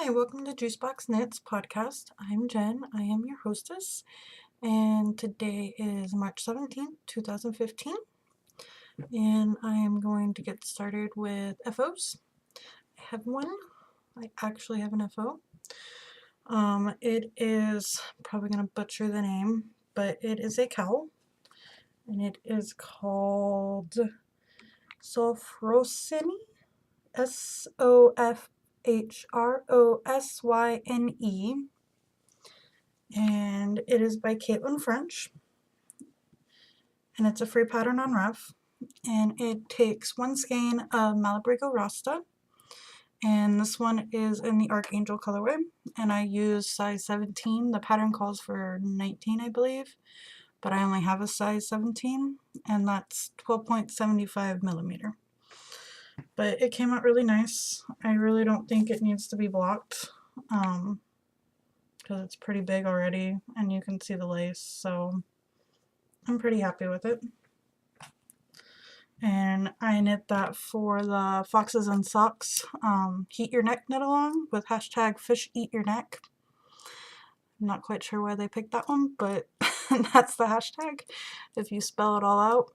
Hi, welcome to Juicebox Knits podcast. I'm Jen. I am your hostess, and today is March 17th, 2015, and I am going to get started with FOs. I have one. I actually have an FO. It is probably going to butcher the name, but it is a cowl, and it is called Sofrosyne, Sofhrosyne, and it is by Caitlin French, and it's a free pattern on Rev, and it takes one skein of Malabrigo Rasta, and this one is in the Archangel colorway, and I use size 17. The pattern calls for 19, I believe, but I only have a size 17, and that's 12.75 millimeter. But it came out really nice. I really don't think it needs to be blocked, because it's pretty big already, and you can see the lace, so I'm pretty happy with it. And I knit that for the Foxes and Socks Heat Your Neck knit along with hashtag Fish Eat Your Neck. I'm not quite sure why they picked that one, but that's the hashtag if you spell it all out.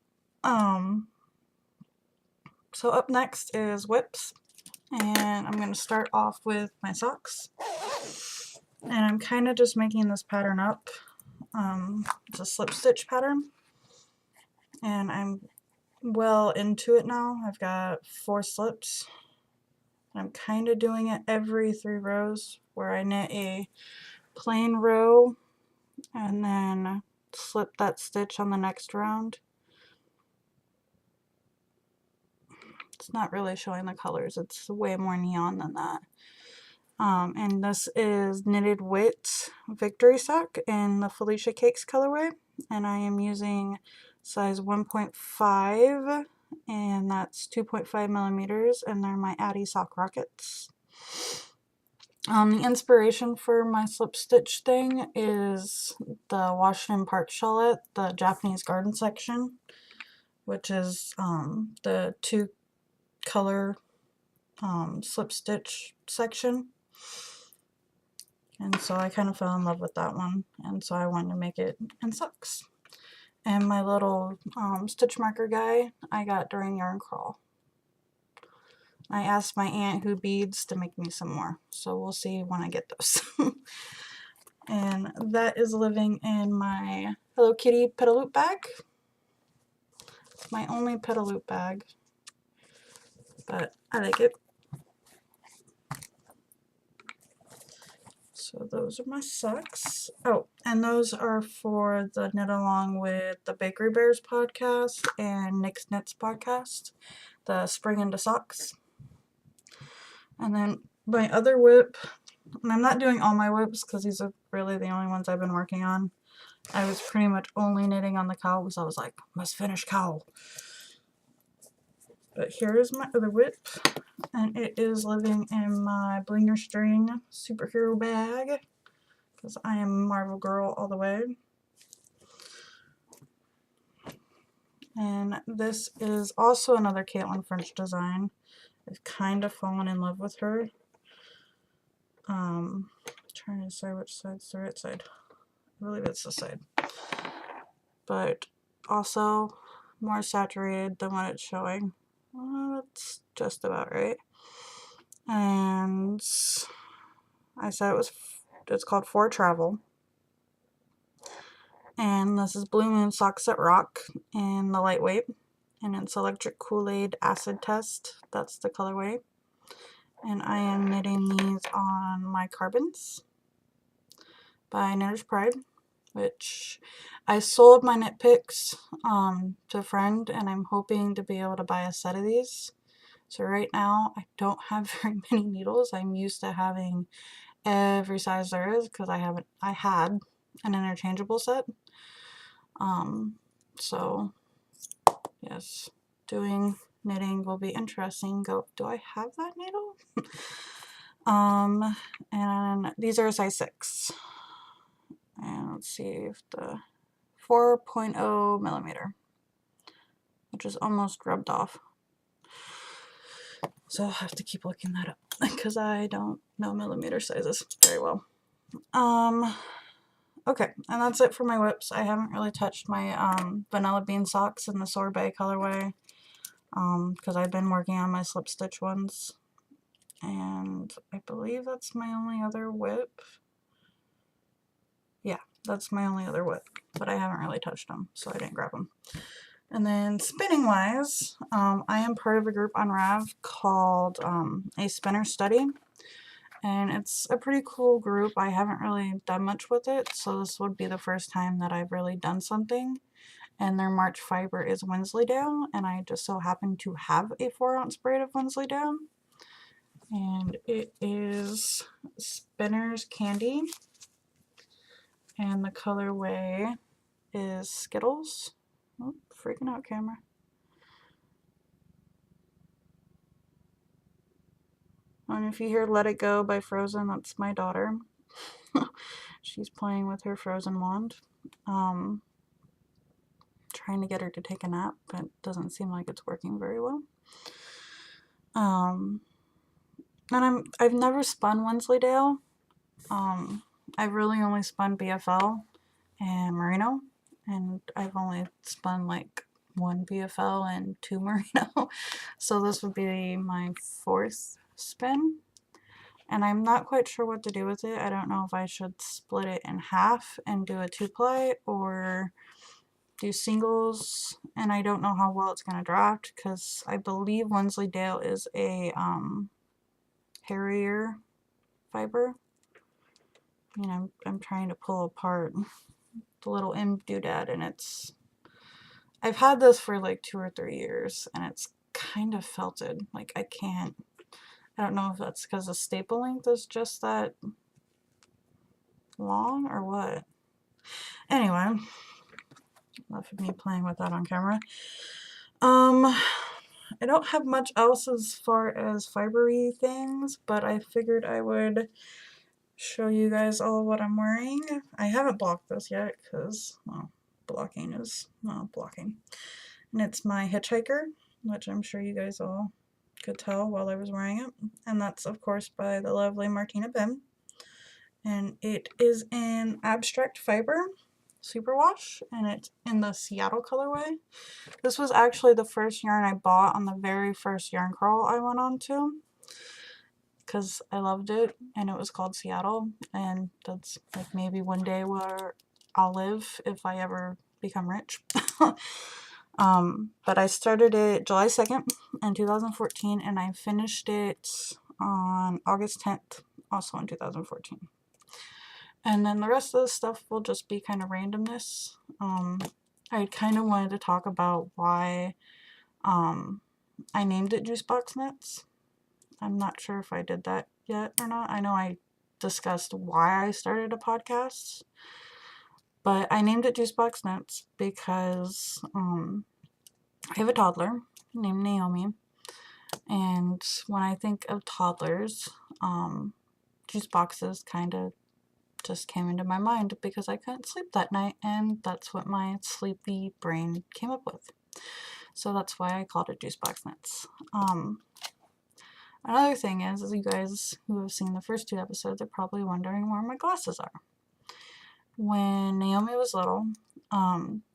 So up next is whips, and I'm going to start off with my socks. And I'm kind of just making this pattern up. It's a slip stitch pattern, and I'm well into it now. I've got 4 slips. I'm kind of doing it every 3 rows, where I knit a plain row and then slip that stitch on the next round. It's not really showing the colors, it's way more neon than that. And this is Knitted Wit Victory Sock in the Felicia Cakes colorway, and I am using size 1.5, and that's 2.5 millimeters, and they're my Addi Sock Rockets. The inspiration for my slip stitch thing is the Washington Park Shallot, the Japanese garden section, which is the 2 color slip stitch section. And so I kind of fell in love with that one, and so I wanted to make it in socks. And my little stitch marker guy I got during yarn crawl. I asked my aunt who beads to make me some more, so we'll see when I get those. And that is living in my Hello Kitty Petaloop bag. It's my only Petaloop bag, but I like it. So those are my socks. Oh, and those are for the Knit Along with the Bakery Bears podcast and Nick's Knits podcast, the Spring into Socks. And then my other whip, and I'm not doing all my whips because these are really the only ones I've been working on. I was pretty much only knitting on the cowl because I was like, must finish cowl. But here is my other whip, and it is living in my Bling Your String superhero bag because I am Marvel girl all the way. And this is also another Caitlin French design. I've kind of fallen in love with her. Trying to decide which side's the right side. I believe it's this side. But also more saturated than what it's showing. Well, that's just about right. And I said it's called For Travel. And this is Blue Moon Socks that Rock in the lightweight. And it's Electric Kool-Aid Acid Test. That's the colorway. And I am knitting these on my carbons by Knitter's Pride, which I sold my knit picks to a friend, and I'm hoping to be able to buy a set of these. So right now I don't have very many needles. I'm used to having every size there is because I had an interchangeable set. So yes, doing knitting will be interesting. Do I have that needle? And these are a size 6. And let's see if the 4.0 millimeter, which is almost rubbed off. So I'll have to keep looking that up because I don't know millimeter sizes very well. Okay, and that's it for my whips. I haven't really touched my vanilla bean socks in the sorbet colorway because I've been working on my slip stitch ones. And I believe that's my only other whip. Yeah, that's my only other whip, but I haven't really touched them, so I didn't grab them. And then spinning wise, I am part of a group on Rav called A Spinner Study. And it's a pretty cool group. I haven't really done much with it, so this would be the first time that I've really done something. And their March fiber is Wensleydale, and I just so happen to have a 4-ounce braid of Wensleydale. And it is Spinner's Candy, and the colorway is Skittles. Oh, freaking out, camera. And if you hear Let It Go by Frozen, that's my daughter. She's playing with her Frozen wand. Trying to get her to take a nap, but it doesn't seem like it's working very well. And I've never spun Wensleydale. I've really only spun BFL and Merino, and I've only spun like 1 BFL and 2 Merino. So this would be my 4th spin. And I'm not quite sure what to do with it. I don't know if I should split it in half and do a 2-ply or do singles, and I don't know how well it's going to draft because I believe Wensleydale is a Harrier fiber. You know, I'm trying to pull apart the little M doodad, and I've had this for like 2 or 3 years, and it's kind of felted. Like I don't know if that's because the staple length is just that long or what. Anyway, enough of me playing with that on camera. I don't have much else as far as fibery things, but I figured I would show you guys all what I'm wearing. I haven't blocked this yet because, well, blocking is not blocking. And it's my Hitchhiker, which I'm sure you guys all could tell while I was wearing it. And that's, of course, by the lovely Martina Bim. And it is in Abstract Fiber Superwash, and it's in the Seattle colorway. This was actually the first yarn I bought on the very first yarn crawl I went on to because I loved it, and it was called Seattle, and that's like maybe one day where I'll live if I ever become rich. But I started it July 2nd in 2014, and I finished it on August 10th, also in 2014. And then the rest of the stuff will just be kind of randomness. I kind of wanted to talk about why I named it Juicebox Knits. I'm not sure if I did that yet or not. I know I discussed why I started a podcast, but I named it Juicebox Knits because I have a toddler named Naomi, and when I think of toddlers, juice boxes kind of just came into my mind because I couldn't sleep that night, and that's what my sleepy brain came up with. So that's why I called it Juicebox Knits. Another thing is you guys who have seen the first 2 episodes are probably wondering where my glasses are. When Naomi was little,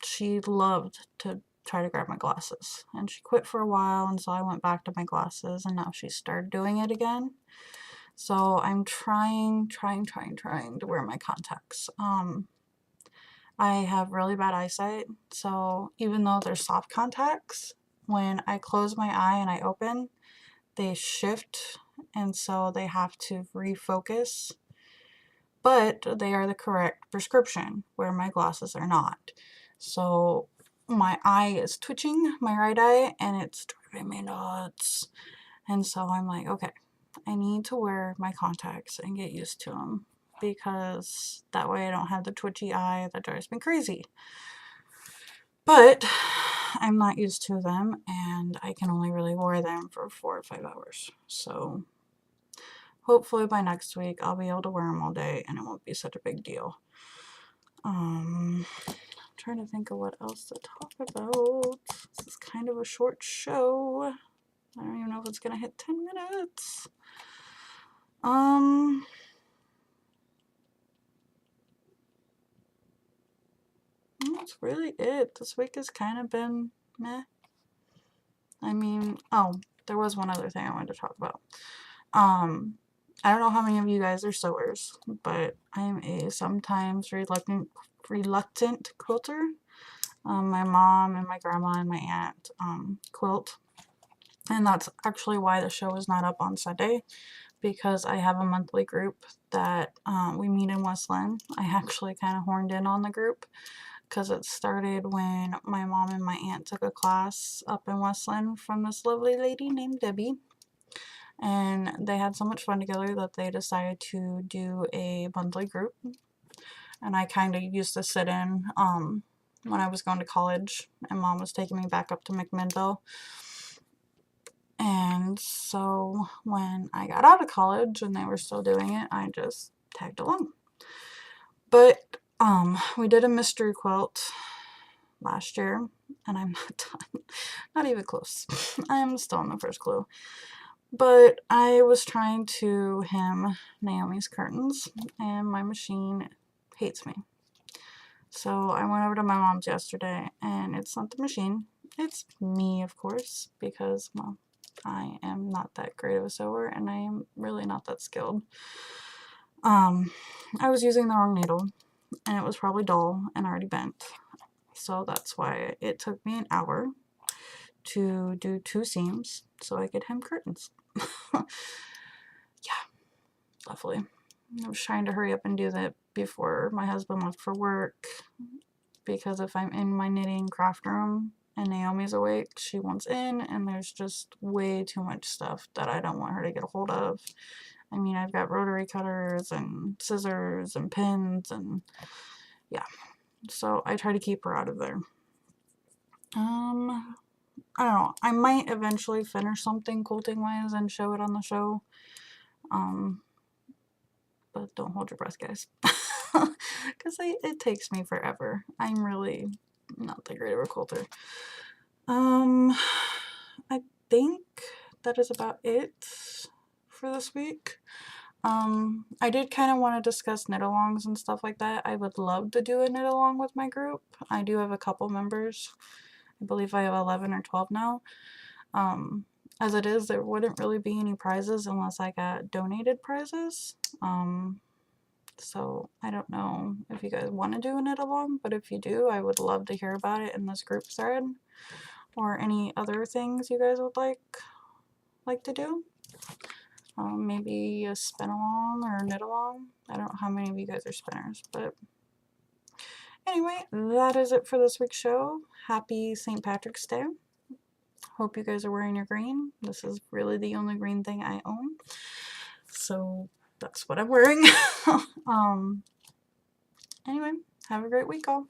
she loved to try to grab my glasses, and she quit for a while, and so I went back to my glasses, and now she started doing it again. So I'm trying to wear my contacts. I have really bad eyesight, so even though they're soft contacts, when I close my eye and I open, they shift, and so they have to refocus. But they are the correct prescription, where my glasses are not. So my eye is twitching, my right eye, and it's driving me nuts. And so I'm like, okay, I need to wear my contacts and get used to them, because that way I don't have the twitchy eye that drives me crazy. But I'm not used to them, and I can only really wear them for 4 or 5 hours. So hopefully by next week I'll be able to wear them all day and it won't be such a big deal. I'm trying to think of what else to talk about. This is kind of a short show. I don't even know if it's gonna hit 10 minutes. That's really it. This week has kind of been meh. I mean, oh, there was one other thing I wanted to talk about. I don't know how many of you guys are sewers, but I am a sometimes reluctant quilter. My mom and my grandma and my aunt quilt, and that's actually why the show is not up on Sunday, because I have a monthly group that we meet in West Lynn. I actually kind of horned in on the group because it started when my mom and my aunt took a class up in West Lynn from this lovely lady named Debbie. And they had so much fun together that they decided to do a monthly group. And I kind of used to sit in when I was going to college, and Mom was taking me back up to McMinnville. And so when I got out of college and they were still doing it, I just tagged along. But we did a mystery quilt last year, and I'm not done. Not even close. I'm still on the first clue. But I was trying to hem Naomi's curtains, and my machine hates me. So I went over to my mom's yesterday, and it's not the machine. It's me, of course, because, well, I am not that great of a sewer, and I am really not that skilled. I was using the wrong needle, and it was probably dull and already bent. So that's why it took me an hour to do 2 seams so I could hem curtains. Yeah, lovely. I was trying to hurry up and do that before my husband left for work, because if I'm in my knitting craft room and Naomi's awake, she wants in, and there's just way too much stuff that I don't want her to get a hold of. I mean, I've got rotary cutters and scissors and pins, and yeah, so I try to keep her out of there. I don't know, I might eventually finish something quilting wise and show it on the show. But don't hold your breath, guys. Because it takes me forever. I'm really not that great of a quilter. I think that is about it for this week. I did kind of want to discuss knit-alongs and stuff like that. I would love to do a knit-along with my group. I do have a couple members. I believe I have 11 or 12 now. As it is, there wouldn't really be any prizes unless I got donated prizes. So I don't know if you guys want to do a knit-along, but if you do, I would love to hear about it in this group thread, or any other things you guys would like to do. Maybe a spin-along or a knit-along. I don't know how many of you guys are spinners, but anyway, that is it for this week's show. Happy St. Patrick's Day. Hope you guys are wearing your green. This is really the only green thing I own, so that's what I'm wearing. Anyway, have a great week, all.